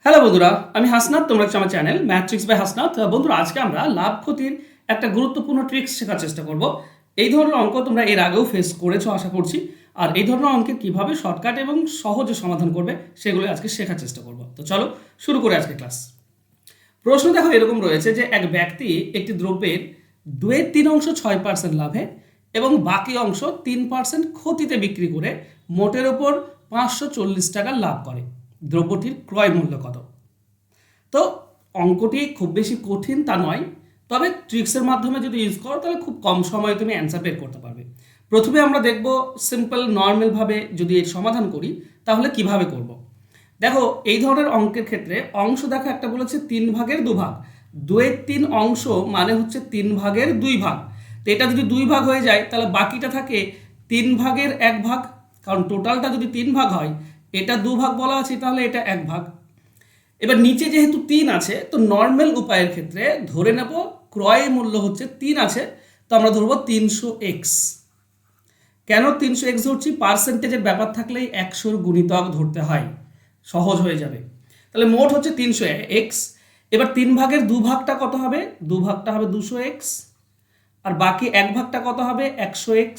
Hello বন্ধুরা, আমি হাসনাত। তোমরা হচ্ছে আমার চ্যানেল ম্যাথট্রিক্স বাই হাসনাত। বন্ধুরা, আজকে আমরা লাভ ক্ষতির একটা গুরুত্বপূর্ণ ট্রিক্স শেখার চেষ্টা করব। এই ধরনের অঙ্ক তোমরা এর আগেও ফেস করেছো আশা করছি। আর এই ধরনের অঙ্কের কীভাবে শর্টকাট এবং সহজে সমাধান করবে সেগুলো আজকে শেখার চেষ্টা করব। তো চলো শুরু করে আজকে ক্লাস। প্রশ্ন দেখো এরকম রয়েছে যে এক ব্যক্তি একটি দ্রব্যের 2/3 6% লাভে এবং বাকি অংশ 3% ক্ষতিতে বিক্রি করে মোটের ওপর 540 টাকা লাভ করে। দ্রব্যটির ক্রয় মূল্য কত? তো অঙ্কটি খুব বেশি কঠিন তা নয়, তবে ট্রিক্সের মাধ্যমে যদি ইউজ করো তাহলে খুব কম সময়ে তুমি অ্যান্সার বের করতে পারবে। প্রথমে আমরা দেখব সিম্পল নর্মালভাবে যদি এর সমাধান করি তাহলে কিভাবে করব। দেখো এই ধরনের অঙ্কের ক্ষেত্রে অংশ দেখো একটা বলেছে 3 ভাগের 2 ভাগ, 2/3 অংশ মানে হচ্ছে 3 ভাগের 2 ভাগ। তো এটা যদি 2 ভাগ হয়ে যায় তাহলে বাকিটা থাকে 3 ভাগের 1 ভাগ, কারণ টোটালটা যদি 3 ভাগ হয়, এটা 2 ভাগ বলা আছে তাহলে এটা 1 ভাগ। এবার নিচে যেহেতু 3 আছে তো নর্মাল উপায়ের ক্ষেত্রে ধরে নেব ক্রয় মূল্য হচ্ছে 3 আছে, তো আমরা ধরবো 300x। কেন 300x ধরছি? পার্সেন্টেজের ব্যাপার থাকলেই 100-র গুণিতক ধরতে হয়, সহজ হয়ে যাবে। তাহলে মোট হচ্ছে 300x। এবার 3 ভাগের 2 ভাগটা কত হবে? 2 ভাগটা হবে 200x, আর বাকি 1 ভাগটা কত হবে? 100x।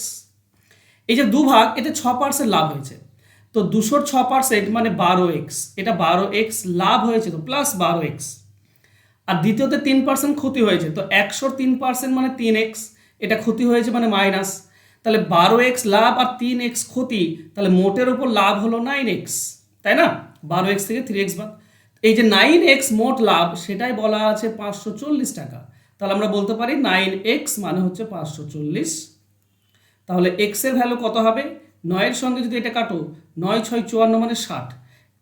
এই যে 2 ভাগ, এতে 6% লাভ হয়েছে, তো 200-র 6% মানে 12x। এটা 12x লাভ হয়েছে, তো প্লাস 12x। আর দ্বিতীয়তে 3% ক্ষতি হয়েছে, তো 100-র 3% মানে 3x। এটা ক্ষতি হয়েছে মানে মাইনাস। তাহলে 12x লাভ আর 3x ক্ষতি, তাহলে মোটের ওপর লাভ হলো 9x, তাই না? 12x থেকে 3x বাদ। এই যে 9x মোট লাভ, সেটাই বলা আছে 540 টাকা। তাহলে আমরা বলতে পারি 9x মানে হচ্ছে 540। তাহলে x এর ভ্যালু কত হবে? 9-এর সঙ্গে যদি এটা কাটো, 9 6 54 মানে 60।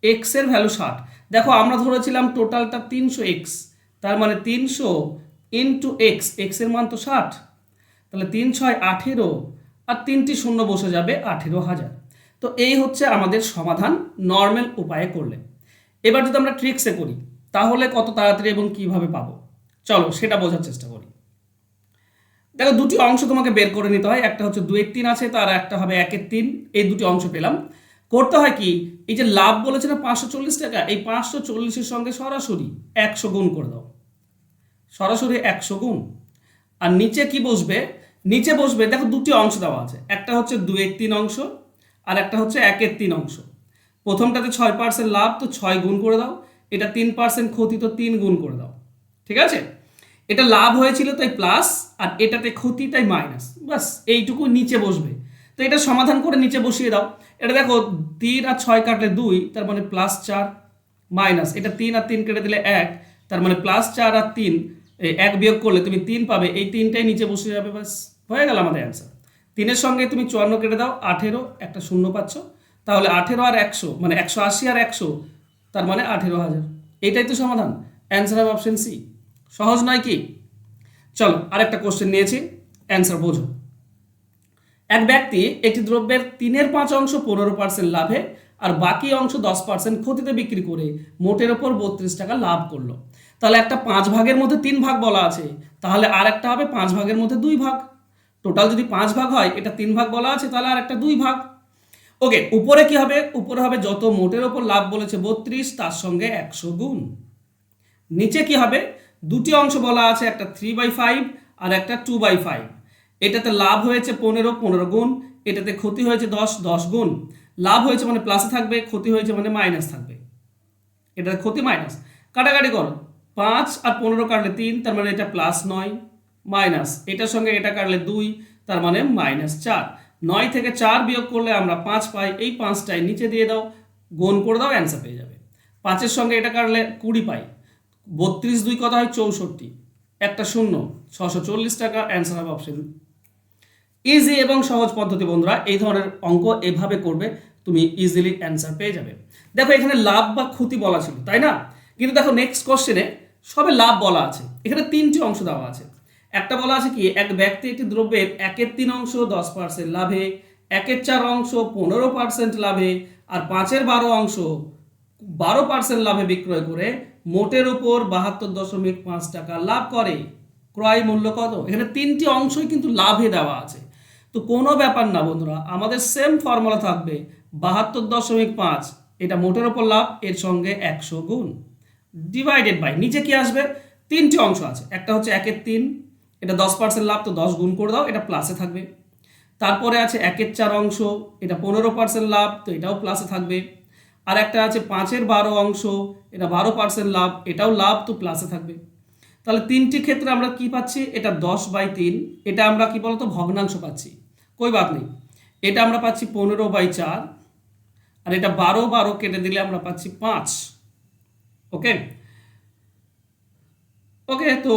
x এর ভ্যালু 60। দেখো আমরা ধরেছিলাম টোটালটা 300x, তার মানে 300 ইন্টু এক্স, এক্স এর মান তো 60। তাহলে 3 6 18, আর 3টি শূন্য বসে যাবে 18,000। তো এই হচ্ছে আমাদের সমাধান নর্মাল উপায়ে করলে। এবার যদি আমরা ট্রিক্সে করি তাহলে কত তাড়াতাড়ি এবং কিভাবে পাবো, চলো সেটা বোঝার চেষ্টা করি। দেখো দুটি অংশ তোমাকে বের করে নিতে হয়, একটা হচ্ছে 2/3 আছে, তার একটা হবে 1/3। এই দুটি অংশ পেলাম। করতে হয় কি, এই যে লাভ বলেছে না 540 টাকা, এই 540-এর সঙ্গে সরাসরি 100 গুণ করে দাও, সরাসরি 100 গুণ। আর নিচে কি বসবে? নিচে বসবে, দেখো দুটি অংশ দেওয়া আছে, একটা হচ্ছে 2/3 অংশ আর একটা হচ্ছে 1/3 অংশ। প্রথমটাতে 6% লাভ, তো 6 গুণ করে দাও। এটা 3% ক্ষতি, তো 3 গুণ করে দাও। ঠিক আছে? এটা লাভ হয়েছিল তাই প্লাস, আর এটাতে ক্ষতি তাই মাইনাস। বাস এইটুকু নিচে বসবে। তো এটা সমাধান করে নিচে বসিয়ে দাও। এটা দেখো 3 আর 6 কাটলে 2, তার মানে +4, মাইনাস এটা 3 আর 3 কেটে দিলে 1, তার মানে +4 আর 3, 1 বিয়োগ করলে তুমি 3 পাবে। এই 3টাই নিচে বসে যাবে, বাস হয়ে গেল আমাদের অ্যান্সার। 3-এর সঙ্গে তুমি 54 কেটে দাও, 18, একটা শূন্য পাচ্ছ। তাহলে 18 আর 100 মানে 180 আর 100, তার মানে 18,000। এইটাই তো সমাধান। অ্যান্সার হবে অপশন সি। সহজ নয় কি? চলো আরেকটা কোশ্চেন নিয়েছি, অ্যান্সার বোঝো। এক ব্যক্তি একটি দ্রব্যের 3/5 15% লাভে আর বাকি অংশ 10% ক্ষতিতে বিক্রি করে মোটের ওপর 32 টাকা লাভ করলো। তাহলে একটা 5 ভাগের মধ্যে 3 ভাগ বলা আছে, তাহলে আর একটা হবে 5 ভাগের মধ্যে 2 ভাগ। টোটাল যদি 5 ভাগ হয়, এটা 3 ভাগ বলা আছে, তাহলে আর একটা 2 ভাগ। ওকে, উপরে কি হবে? উপরে হবে যত মোটের ওপর লাভ বলেছে 32, তার সঙ্গে 100 গুণ। নিচে কি হবে? দুটি অংশ বলা আছে, একটা 3/5 আর একটা 2/5। এটাতে লাভ হয়েছে 15 গুণ, এটাতে ক্ষতি হয়েছে 10 গুণ। লাভ হয়েছে মানে প্লাসে থাকবে, ক্ষতি হয়েছে মানে মাইনাস থাকবে। এটাতে ক্ষতি মাইনাস, কাটাকাটি করো। 5 আর 15 কাটলে 3, তার মানে এটা +9, মাইনাস এটার সঙ্গে এটা কাটলে 2, তার মানে -4। 9 থেকে 4 বিয়োগ করলে আমরা 5 পাই, এই 5টাই নিচে দিয়ে দাও, গুণ করে দাও, অ্যান্সার পেয়ে যাবে। 5-এর সঙ্গে এটা কাটলে 20 পাই। 32 2 কত হয়? 64, একটা শূন্য, 640 টাকা। অ্যান্সার হবে অপশন। ইজি এবং সহজ পদ্ধতি বন্ধুরা, এই ধরনের অঙ্ক এভাবে করবে, তুমি ইজিলি অ্যান্সার পেয়ে যাবে। দেখো এখানে লাভ বা ক্ষতি বলা ছিল, তাই না? কিন্তু দেখো নেক্সট কোশ্চেনে সবে লাভ বলা আছে। এখানে 3টি অংশ দেওয়া আছে। একটা বলা আছে কি, এক ব্যক্তি একটি দ্রব্যের 1/3 অংশ 10% লাভে, 1/4 অংশ 15% লাভে আর 5/12 অংশ 12% লাভে বিক্রয় করে মোটের ওপর 72.5 টাকা লাভ করে। ক্রয় মূল্য কত? এখানে 3টি অংশই কিন্তু লাভে দেওয়া আছে, তো কোনো ব্যাপার না বন্ধুরা, আমাদের সেম ফর্মুলা থাকবে 72.5, এটা মোটের ওপর লাভ, এর সঙ্গে 100 গুণ। ডিভাইডেড বাই, নিচে কি আসবে, তিনটি অংশ আছে, একটা হচ্ছে 1/3, এটা 10% লাভ, তো 10 গুণ করে দাও, এটা প্লাসে থাকবে। তারপরে আছে 1/4 অংশ, এটা 15% লাভ, তো এটাও প্লাসে থাকবে। আর একটা আছে 5/12 অংশ, এটা 12% লাভ, এটাও লাভ, তো প্লাসে থাকবে। তাহলে তিনটি ক্ষেত্রে আমরা কি পাচ্ছি, এটা 10/3, এটা আমরা কি বলতো ভগ্নাংশ পাচ্ছি, কই বাদ নেই। এটা আমরা পাচ্ছি 15/4, আর এটা 12 কেটে দিলে আমরা পাচ্ছি 5। ওকে ওকে, তো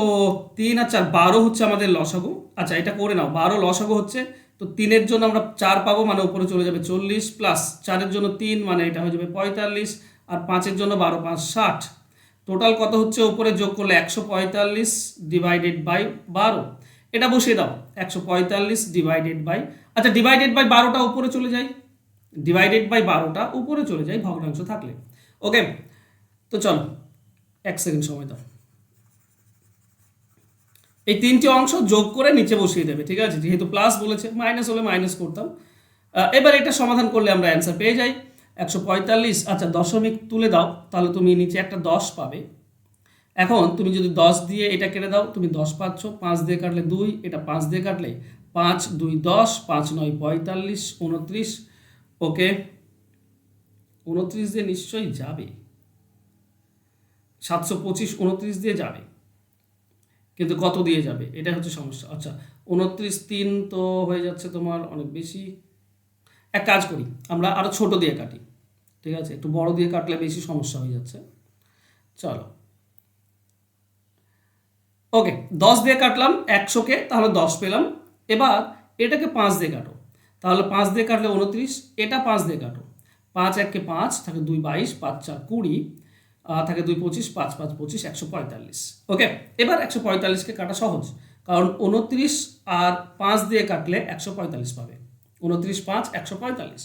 3 আর 4 12 হচ্ছে আমাদের লসাগু। আচ্ছা এটা করে নাও, 12 লসাগু হচ্ছে, তো 3-এর জন্য আমরা 4 পাবো, মানে উপরে চলে যাবে 40, প্লাস 4-এর জন্য 3, মানে এটা হয়ে যাবে 45, আর 5-এর জন্য 12 5 60। টোটাল কত হচ্ছে, উপরে যোগ করলে 145 ডিভাইডেড বাই 12, এটা বসিয়ে দাও 145 ডিভাইডেড বাই, আচ্ছা ডিভাইডেড বাই 12টা উপরে চলে যায়, ডিভাইডেড বাই 12টা উপরে চলে যায় ভগ্নাংশ থাকলে। ওকে, তো চলো 1 সেকেন্ড সময় দাও। এই তিনটি অংশ যোগ করে নিচে বসিয়ে দেবে, ঠিক আছে, যেহেতু প্লাস বলেছে, মাইনাস হলে মাইনাস করতাম। এবার এটা সমাধান করলে আমরা অ্যান্সার পেয়ে যাই 145। আচ্ছা দশমিক তুলে দাও, তাহলে তুমি নিচে একটা 10 পাবে। এখন তুমি যদি 10 দিয়ে এটা কেটে দাও, তুমি 10 পাচ্ছ, 5 দিয়ে কাটলে 2, এটা 5 দিয়ে কাটলে 5 2 10, 5 9 45, 29। ওকে, 29 দিয়ে নিশ্চয়ই যাবে, 725 29 দিয়ে যাবে, কিন্তু কত দিয়ে যাবে, এটা হচ্ছে সমস্যা। আচ্ছা 29 3 তো হয়ে যাচ্ছে তোমার অনেক বেশি, এক কাজ করি আমরা আরো ছোট দিয়ে কাটি, ঠিক আছে, একটু বড় দিয়ে কাটলে বেশি সমস্যা হয়ে যাচ্ছে। চলো ওকে, 10 দিয়ে কাটলাম 100-কে, তাহলে 10 পেলাম। এবার এটাকে 5 দিয়ে কাটো, তাহলে 5 দিয়ে কাটলে 29, এটা 5 দিয়ে কাটো, 5 1-কে 5 থাকে 2 22, 5 4 20, থাকে 2 25, 5 5 25, 145। ওকে, এবার 145-কে কাটা সহজ, কারণ 29 আর 5 দিয়ে কাটলে 145 পাবে, 29 5 145।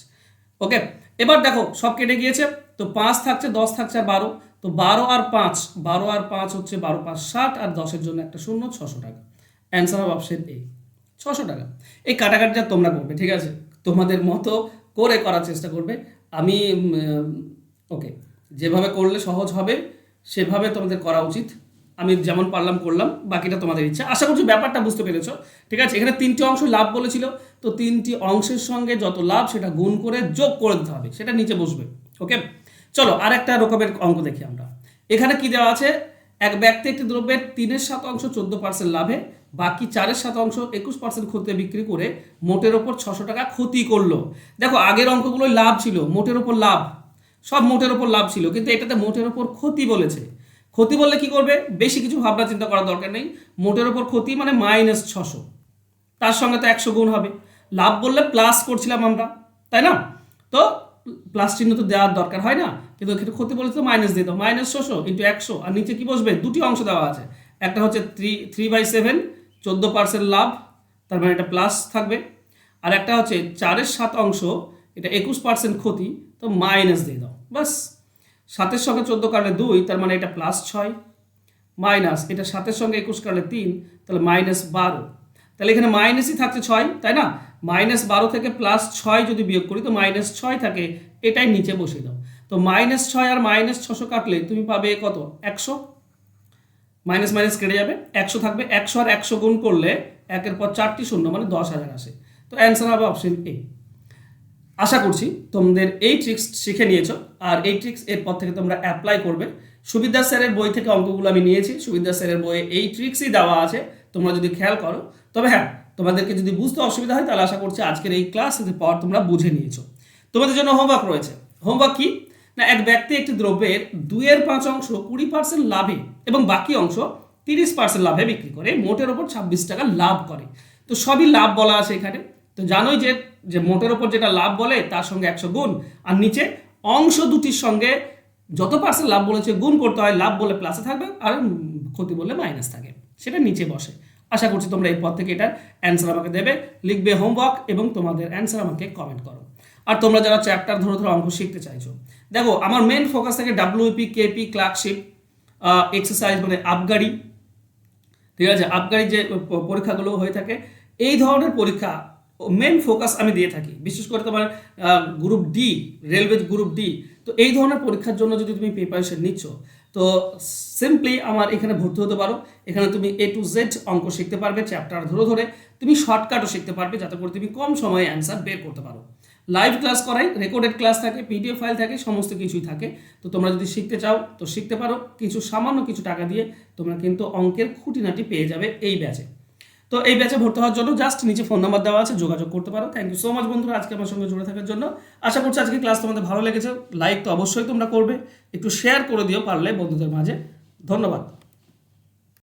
ওকে, এবার দেখো সব কেটে গিয়েছে, তো 5 থাকছে, 10 থাকছে আর 12, তো 12 আর 5 হচ্ছে 12 5 60, আর 10-এর জন্য একটা শূন্য, 600 টাকা। অ্যান্সার হবে অপশন এ, 600 টাকা। এই কাটাকাটিটা তোমরা করবে, ঠিক আছে, তোমাদের মতো করে করার চেষ্টা করবে। আমি ওকে, যেভাবে করলে সহজ হবে সেভাবে তোমাদের করা উচিত। আমি যেমন পারলাম করলাম, বাকিটা তোমাদের ইচ্ছা। আশা করছি ব্যাপারটা বুঝতে পেরেছো, ঠিক আছে। এখানে 3টি অংশ লাভ বলেছিল, তো 3টি অংশের সঙ্গে যত লাভ সেটা গুণ করে যোগ করে দিতে হবে, সেটা নিচে বসবে। ওকে, চলো আর একটা রকমের অঙ্ক দেখি আমরা। এখানে কি দেওয়া আছে, এক ব্যক্তি একটি দ্রব্যের 3/7 14% লাভে বাকি 4/7 21% ক্ষতিতে বিক্রি করে মোটের ওপর 600 টাকা ক্ষতি করলো। দেখো আগের অঙ্কগুলো লাভ ছিল, মোটের ওপর লাভ, সব মোটের ওপর লাভ ছিল, কিন্তু এটাতে মোটের ওপর ক্ষতি বলেছে। ক্ষতি বললে কি করবে, বেশি কিছু ভাবনা চিন্তা করার দরকার নেই, মোটের ওপর ক্ষতি মানে -600, তার সঙ্গে তো 100 গুণ হবে। লাভ বললে প্লাস করছিলাম আমরা, তাই না, তো প্লাস চিহ্ন তো দেওয়ার দরকার হয় না, কিন্তু এখানে ক্ষতি বলেছে তো মাইনাস দিয়ে দাও, -600 × 100, আর নিচে কি বসবে, দুটি অংশ দেওয়া আছে, একটা হচ্ছে 3/7 14% লাভ, তার মানে এটা প্লাস থাকবে, আর একটা হচ্ছে 4/7 অংশ, এটা 21% ক্ষতি, তো মাইনাস দিয়ে দাও, বাস। 7-এর সঙ্গে 14 কাটলে 2, তার মানে এটা +6, মাইনাস এটা 7-এর সঙ্গে 21 কাটলে 3, তাহলে -12, তাহলে এখানে মাইনাসই থাকছে 6, তাই না, -12 থেকে +6 যদি বিয়োগ করি তো -6 থাকে, এটাই নিচে বসিয়ে দাও। তো -6 আর -600 কাটলে তুমি পাবে কত, 100, মাইনাস মাইনাস কেটে যাবে, 100 থাকবে, 100 আর 100 গুণ করলে 1-এর পর 4টি শূন্য মানে 10,000 আসে, তো অ্যান্সার হবে অপশন এ। আশা করছি তোমাদের এই ট্রিক্স শিখে নিয়েছো, আর এই ট্রিক্স এরপর থেকে তোমরা অ্যাপ্লাই করবে। সুবিদ্যা স্যারের বই থেকে অঙ্কগুলো আমি নিয়েছি, সুবিদ্যা স্যারের বইয়ে এই ট্রিক্সই দেওয়া আছে, তোমরা যদি খেয়াল করো। তবে হ্যাঁ, তোমাদেরকে যদি বুঝতে অসুবিধা হয় তাহলে আশা করছি আজকের এই ক্লাসের পর তোমরা বুঝে নিয়েছো। তোমাদের জন্য হোমওয়ার্ক রয়েছে। হোমওয়ার্ক কি না, এক ব্যক্তি একটি দ্রব্যের 2/5 অংশ 20% লাভে এবং বাকি অংশ 30% লাভে বিক্রি করে মোটের ওপর 26 টাকা লাভ করে। তো সবই লাভ বলা আছে এখানে, তো জানোই যে যে মোটের ওপর যেটা লাভ বলে তার সঙ্গে 100 গুণ, আর নিচে অংশ দুটির সঙ্গে যত পার্সেন্ট লাভ বলেছে গুণ করতে হয়, লাভ বলে প্লাসে থাকবে আর ক্ষতি বললে মাইনাস থাকে, সেটা নিচে বসে। আশা করছি তোমরা এরপর থেকে এটার অ্যান্সার আমাকে দেবে, লিখবে হোমওয়ার্ক এবং তোমাদের অ্যান্সার আমাকে কমেন্ট করো। আর তোমরা যারা চ্যাপ্টার ধরে ধরে অঙ্ক শিখতে চাইছো, দেখো আমার মেন ফোকাস থাকে ডাব্লিউপি, কেপি, ক্লার্কশিপ, এক্সারসাইজ মানে আবগারি, ঠিক আছে, আবগারি যে পরীক্ষাগুলো হয়ে থাকে, এই ধরনের পরীক্ষা মেন ফোকাস আমি দিয়ে থাকি। বিশেষ করে তোমার group D, railway group D, তো এই ধরনের পরীক্ষার জন্য যদি তুমি প্রিপারেশন নিচ্ছ, তো সিম্পলি আমার এখানে ভর্তি হতে পারো। এখানে তুমি A to Z অঙ্ক শিখতে পারবে, চ্যাপ্টার ধরে ধরে। তুমি শর্টকাটও শিখতে পারবে, যাতে করে তুমি কম সময়ে অ্যান্সার বের করতে পারো। লাইভ ক্লাস করাই, রেকর্ডেড ক্লাস থাকে, পিডিএফ ফাইল থাকে, সমস্ত কিছুই থাকে। তো তোমরা যদি শিখতে চাও তো শিখতে পারো। সামান্য কিছু টাকা দিয়ে তোমরা কিন্তু অঙ্কের খুঁটিনাটি পেয়ে যাবে এই ব্যাচে। তো এই ব্যাচে ভর্তি হওয়ার জন্য জাস্ট নিচে ফোন নাম্বার দেওয়া আছে, যোগাযোগ করতে পারো। থ্যাংক ইউ সো মাচ বন্ধুরা, আজকে আমার সঙ্গে জুড়ে থাকার জন্য। আশা করছি আজকে ক্লাস তোমাদের ভালো লেগেছে। লাইক তো অবশ্যই তোমরা করবে, একটু শেয়ার করে দিও পারলে বন্ধুদের মাঝে। ধন্যবাদ।